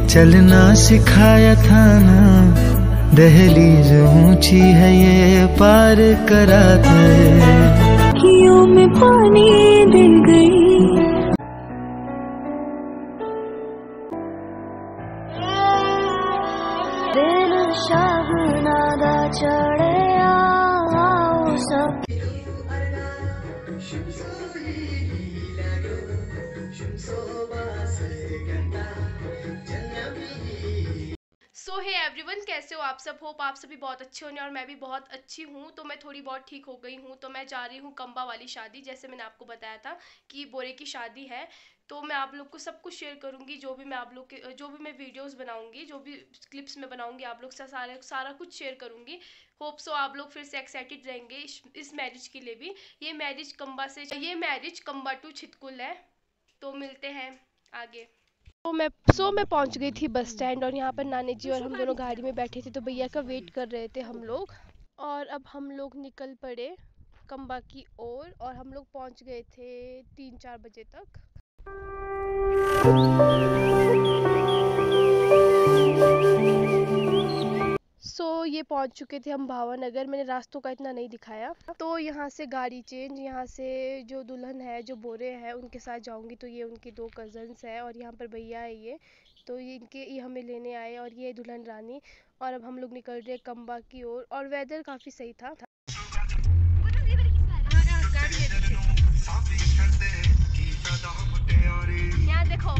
चलना सिखाया था ना, दहलीज ऊंची है ये पार करा दे। अखियों में पानी दिल गई। दिल शाहनादा चढ़े आओ सब। सो हे एवरीवन, कैसे हो आप सब? होप आप सभी बहुत अच्छे होने और मैं भी बहुत अच्छी हूँ। तो मैं थोड़ी बहुत ठीक हो गई हूँ। तो मैं जा रही हूँ कंबा वाली शादी, जैसे मैंने आपको बताया था कि बोरे की शादी है। तो मैं आप लोग को सब कुछ शेयर करूँगी, जो भी मैं आप लोग के जो भी मैं वीडियोस बनाऊँगी, जो भी क्लिप्स में बनाऊँगी, आप लोग से सारा कुछ शेयर करूँगी। होप सो आप लोग फिर से एक्साइटेड रहेंगे इस मैरिज के लिए भी। ये मैरिज कंबा टू छितकुल है। तो मिलते हैं आगे। तो मैं पहुंच गई थी बस स्टैंड, और यहाँ पर नानी जी और हम दोनों गाड़ी में बैठे थे। तो भैया का वेट कर रहे थे हम लोग, और अब हम लोग निकल पड़े कंबा की ओर। और हम लोग पहुंच गए थे 3-4 बजे तक। ये पहुंच चुके थे हम भावानगर। मैंने रास्तों का इतना नहीं दिखाया। तो यहाँ से गाड़ी चेंज, यहाँ से जो दुल्हन है, जो बोरे है, उनके साथ जाऊंगी। तो ये उनके 2 कजन्स हैं, और यहाँ पर भैया है ये। तो ये हमें लेने आए, और ये दुल्हन रानी। और अब हम लोग निकल रहे कंबा की ओर, और वेदर काफ़ी सही था। यहाँ देखो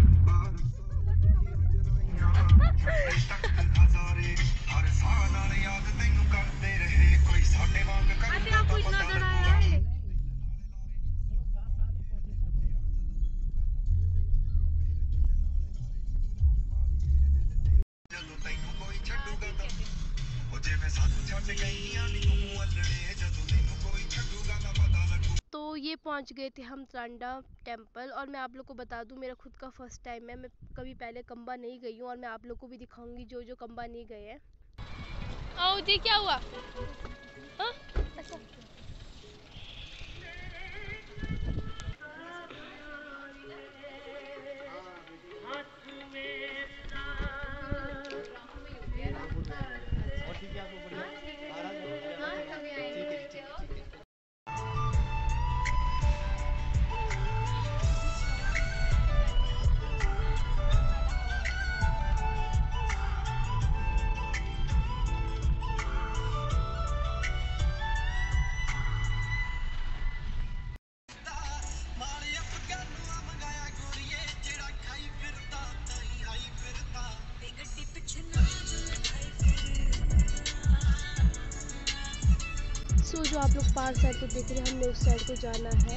तो ये पहुंच गए थे हम टांडा टेम्पल। और मैं आप लोग को बता दूं, मेरा खुद का फर्स्ट टाइम है। मैं कभी पहले कंबा नहीं गई हूँ, और मैं आप लोग को भी दिखाऊंगी जो कंबा नहीं गए हैं। आओ जी, क्या हुआ? हाँ? जो आप लोग पार साइड को देख रहे हैं, हमने उस साइड को जाना है।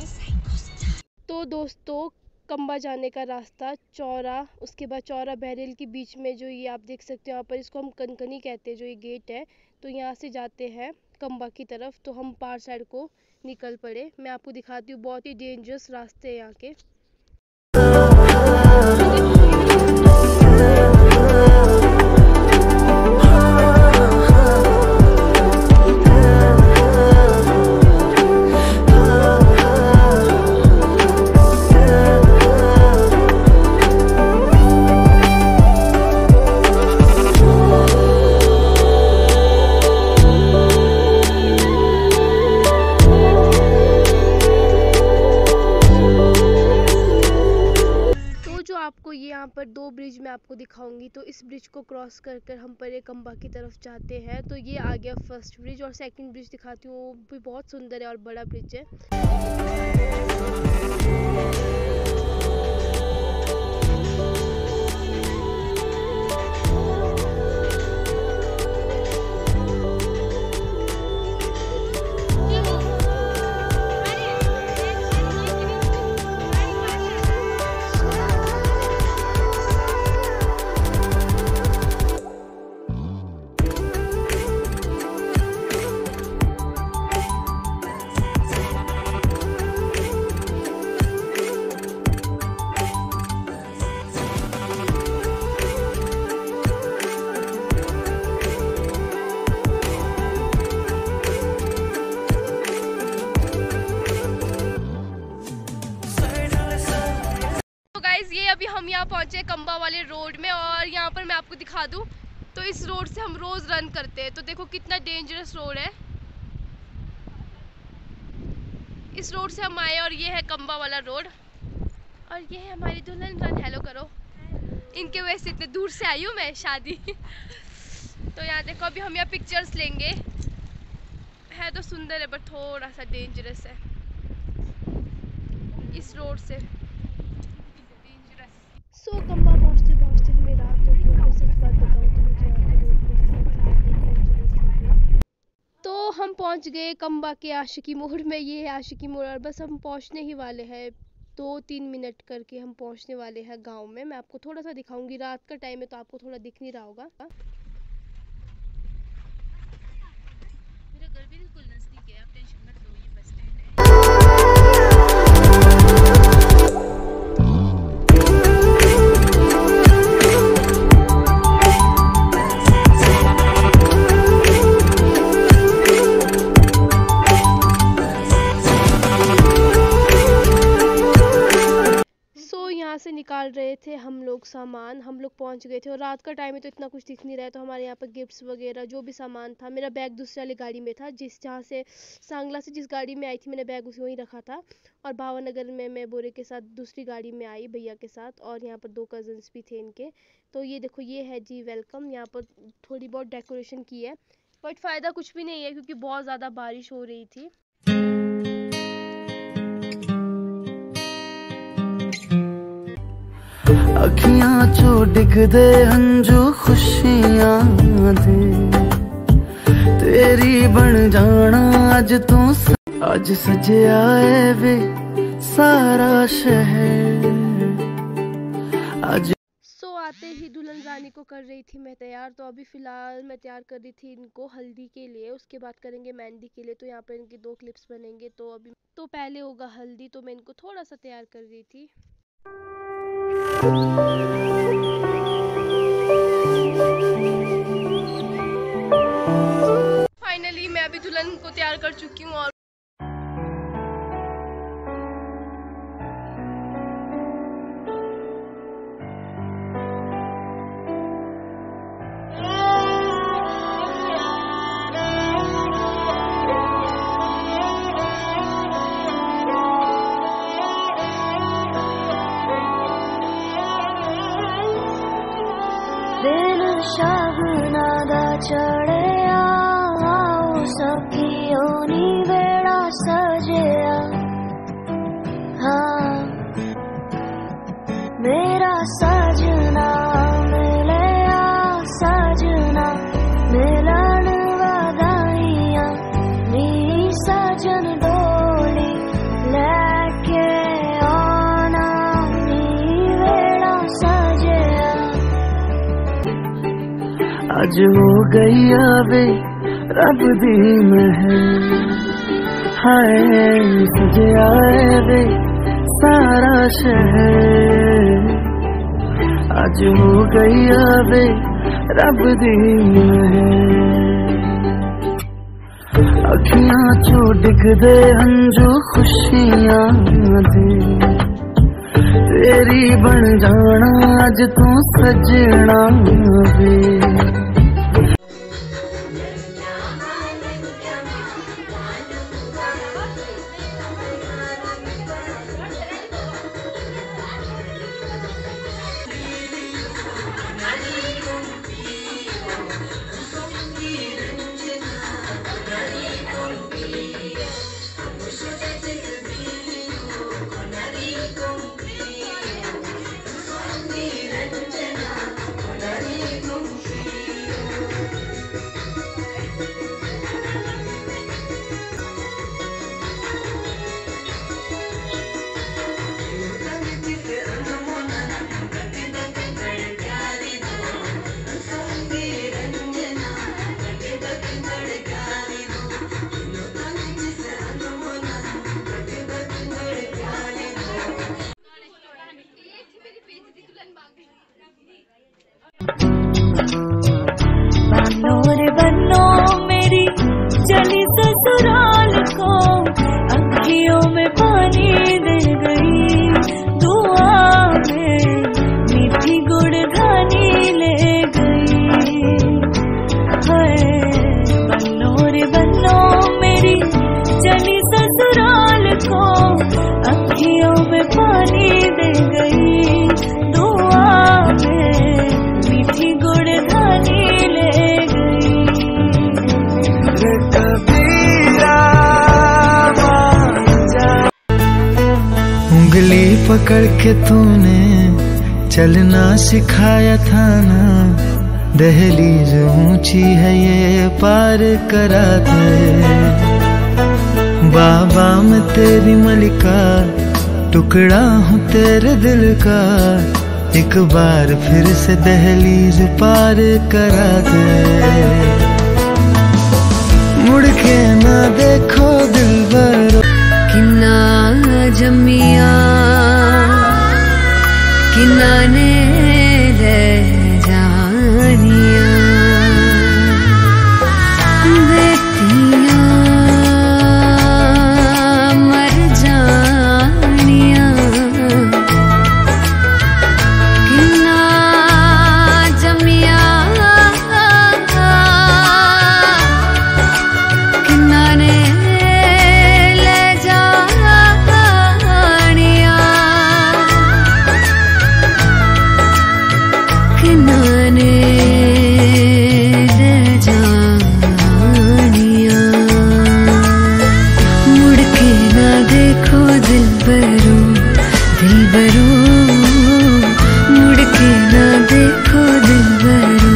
तो दोस्तों, कंबा जाने का रास्ता चौरा, उसके बाद चौरा बहरेल के बीच में जो ये आप देख सकते हो, यहाँ पर इसको हम कनकनी कहते हैं, जो ये गेट है। तो यहाँ से जाते हैं कंबा की तरफ। तो हम पार साइड को निकल पड़े। मैं आपको दिखाती हूँ, बहुत ही डेंजरस रास्ते हैं यहाँ के। आपको ये यहाँ पर 2 ब्रिज मैं आपको दिखाऊंगी। तो इस ब्रिज को क्रॉस कर हम पर एक कंबा की तरफ जाते हैं। तो ये आ गया फर्स्ट ब्रिज, और सेकंड ब्रिज दिखाती हूँ, वो भी बहुत सुंदर है और बड़ा ब्रिज है। अभी हम यहाँ पहुँचे कंबा वाले रोड में, और यहाँ पर मैं आपको दिखा दूँ तो इस रोड से हम रोज़ रन करते हैं, तो देखो कितना डेंजरस रोड है। इस रोड से हम आए और ये है कंबा वाला रोड, और ये है हमारी दुल्हन। रन हेलो करो। इनके वजह से इतने दूर से आई हूँ मैं शादी तो यहाँ देखो, अभी हम यहाँ पिक्चर्स लेंगे। है तो सुंदर है बट थोड़ा सा डेंजरस है इस रोड से। सो कंबा पहुँचते पहुँचते हमें रात हो गई। मैं सच बात बताऊँ तो मुझे यहाँ पे रोड बहुत ज़्यादा डेंजरस लगी। तो हम पहुँच गए कंबा के आशिकी मोड़ में। ये है आशिकी मोड़ और बस हम पहुँचने ही वाले हैं। 2-3 मिनट करके हम पहुँचने वाले हैं गांव में। मैं आपको थोड़ा सा दिखाऊंगी, रात का टाइम है तो आपको थोड़ा दिख नहीं रहा होगा। मेरा घर बिल्कुल नजदीक है, आप टेंशन मत लो, ये बस स्टैंड है। यहाँ से निकाल रहे थे हम लोग सामान। हम लोग पहुँच गए थे और रात का टाइम है तो इतना कुछ दिख नहीं रहा है। तो हमारे यहाँ पर गिफ्ट्स वगैरह जो भी सामान था, मेरा बैग दूसरी वाली गाड़ी में था, जहाँ से सांगला से जिस गाड़ी में आई थी मैंने बैग उसे वहीं रखा था। और भावनगर में मैं बोरे के साथ दूसरी गाड़ी में आई भैया के साथ, और यहाँ पर 2 कज़न्स भी थे इनके। तो ये देखो, ये है जी वेलकम। यहाँ पर थोड़ी बहुत डेकोरेशन की है बट फ़ायदा कुछ भी नहीं है क्योंकि बहुत ज़्यादा बारिश हो रही थी। अखियां चो डिगदे हंजू खुशियां दे, तेरी बन जाना अज तू। अज सजया है वे सारा शहर अज। सो आते ही दुल्हन रानी को कर रही थी मैं तैयार। तो अभी फ़िलहाल मैं तैयार कर रही थी इनको हल्दी के लिए, उसके बाद करेंगे मेहंदी के लिए। तो यहाँ पर इनकी 2 क्लिप्स बनेंगे। तो अभी तो पहले होगा हल्दी, तो मैं इनको थोड़ा सा तैयार कर रही थी। फाइनली मैं अभी दुल्हन को तैयार कर चुकी हूँ और दिल शगनादा चढ़िया सखियों नी बेड़ा सजया। हाँ मेरा सजना मिलया, सजना मिलन वधाइया नी सजन डोली लेके आना नी बेड़ा सजया। अज हो गई आवे रब दी महल, हाय सजया वे सारा शहर। अज हो गई आवे रब दी महल, अखियां चो डिगदे हंजू खुशियां दे, तेरी बन जाना अज तू सजना वे। पकड़ के तूने चलना सिखाया था ना, दहलीज ऊंची है ये पार करा दे। बाबा मैं तेरी मलिका, टुकड़ा हूँ तेरे दिल का, एक बार फिर से दहलीज पार करा दे। मुड़ के ना देखो दिलबर, किन्ना जमिया किन्ना ने ले जानिया, बेटियां मर जानिया, किन्ना जमिया किन्ना ने ले जानिया, किन्ना ने ले जानिया। मुड़ के ना देखो दिलबरो दिलबरो, मुड़ के ना देखो दिलबरो।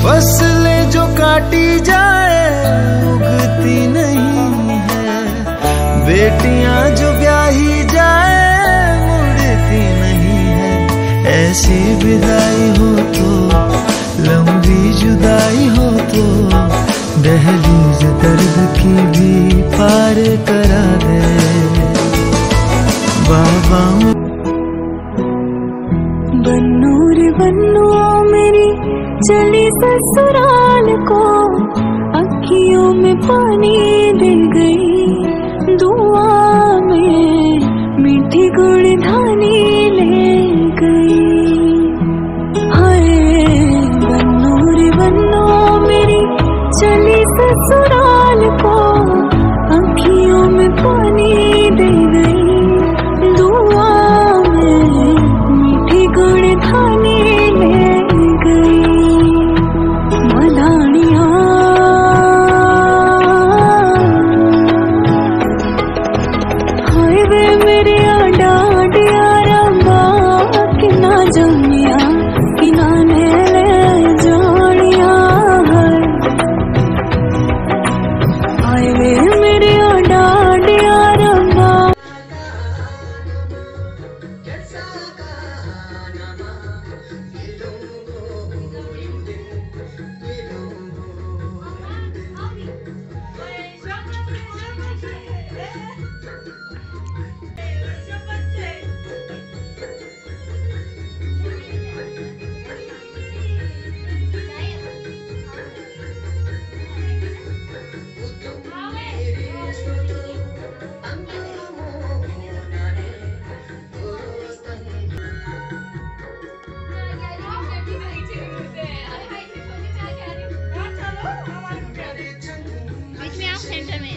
फसलें जो काटी जाए उगती नहीं है, बेटियां जो ब्याही जाए मुड़ती नहीं है। ऐसी विदाई हो तो, लंबी जुदाई हो तो, दहलीज दर्द की भी पार करा दे। बाबा बन्नू रे बन्नू मेरी चली ससुराल को, अखियों में पानी दे गई, दुआ में मीठी गुड़ धानी ले गई। हाय बन्नू रे बन्नू मेरी चली ससुराल को, अखियों में पानी दे गई, दुआ में मीठी गुड़ धानी ले गई। मलानिया हाय वे मेरे डाडिया रंगा, किना जमिया किना ने ले जानिया। हाय वे मेरे डाडिया रंगा। बीच में आप सेंटर में।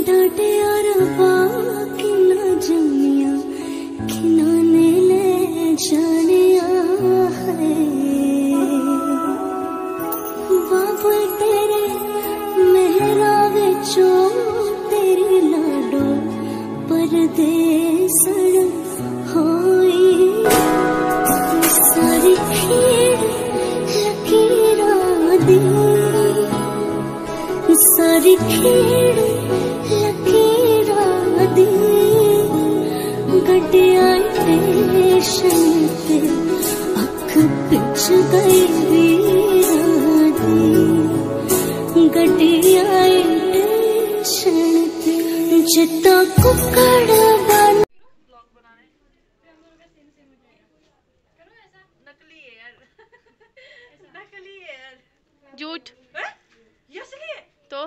डांटे और बाकी ना जमिया खिनाने ले जानिया है। हीड़ लकीरां दी गड्डियां स्टेशन ते अख पिछ गई वीरां दी गड्डियां स्टेशन ते जिद्दां कुक्कड़ बन झूठ तो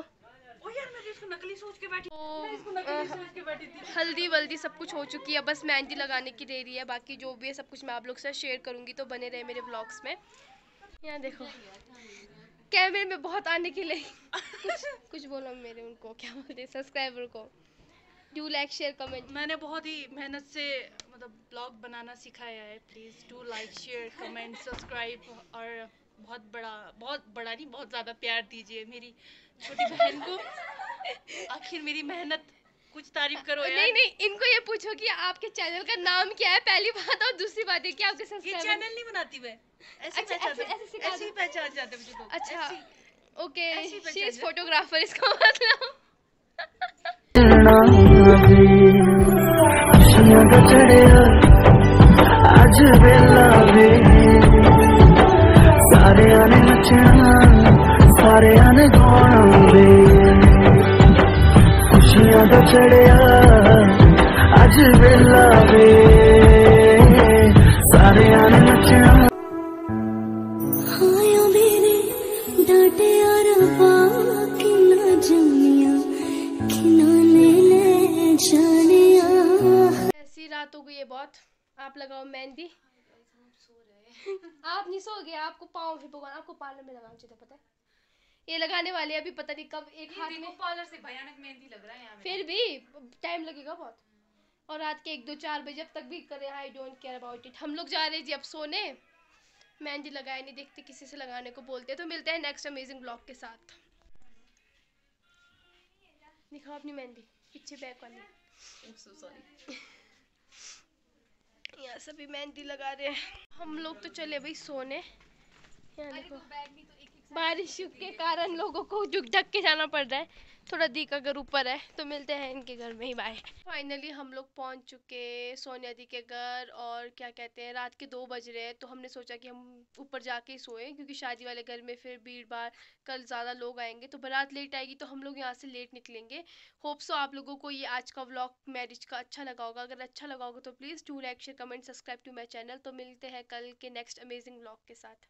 हल्दी वल्दी सब कुछ हो चुकी है, बस मेहंदी लगाने की देरी है। बाकी जो भी है सब कुछ मैं आप लोग से शेयर करूंगी, तो बने रहे मेरे व्लॉग्स में। यहाँ देखो कैमरे में बहुत आने के लिए कुछ बोलो मेरे उनको, क्या बोलते हैं, सब्सक्राइबर को। Do like share comment. मैंने बहुत ही मेहनत से मतलब ब्लॉग बनाना सिखाया है। Please do like share comment subscribe, और बहुत बड़ा नहीं, बहुत ज़्यादा प्यार दीजिए मेरी छोटी बहन को। आखिर मेरी मेहनत कुछ तारीफ करो यार। नहीं नहीं, इनको ये पूछो कि आपके चैनल का नाम क्या है, पहली बात। और दूसरी बात है कि आपके ये सब्सक्राइबर। चैनल नहीं बनाती मैं, ऐसे अच्छा, ऐसे ही पहचान जाते मुझे लोग। अच्छा ऐसे ओके, ऐसी शी इज पहचान फोटोग्राफर, इसका मतलब। खुशियां दा चढ़िया अज वेला वे, सारे आने नचना सारे आने गाना वे। खुशियां दा चढ़िया अज वेला वे, सारे आने नचना। हाया मेरे डाटे अरबा किना जमिया किना ले जानिया। ऐसी रात हो गई है बहुत। आप लगाओ मेहंदी। आप नहीं सो गए, आपको पाँव भी भगवान, आपको पार्लर में लगाना चाहिए, पता है। ये लगाने वाले अभी पता नहीं कब, एक हाथ में। पार्लर से भयानक मेहंदी लग रहा है यहाँ पे। फिर भी टाइम लगेगा बहुत। और रात के 1 2 4 बजे जब तक भी करें, I don't care about it. हम लोग जा रहे हैं जी अब सोने। मेहंदी लगाए नहीं, देखते किसी से लगाने को बोलते हैं। तो मिलते हैं नेक्स्ट अमेजिंग ब्लॉग के साथ। दिखाओ अपनी मेहंदी, पीछे बैक वाली। सॉरी। यहाँ सभी मेहंदी लगा रहे हैं। हम लोग तो चले भाई सोने। यहाँ देखो बारिश के कारण लोगों को झुक ढक के जाना पड़ रहा है। थोड़ा दी का घर ऊपर है, तो मिलते हैं इनके घर में ही। बाय। फाइनली हम लोग पहुंच चुके सोनिया दी के घर। और क्या कहते हैं, रात के 2 बज रहे हैं। तो हमने सोचा कि हम ऊपर जाके ही सोएं, क्योंकि शादी वाले घर में फिर भीड़ भाड़, कल ज़्यादा लोग आएंगे तो बारात लेट आएगी, तो हम लोग यहाँ से लेट निकलेंगे। होप सो आप लोगों को ये आज का व्लॉग मैरिज का अच्छा लगा होगा। अगर अच्छा लगा होगा तो please do like share comment subscribe to my channel. तो मिलते हैं कल के नेक्स्ट अमेजिंग व्लॉग के साथ।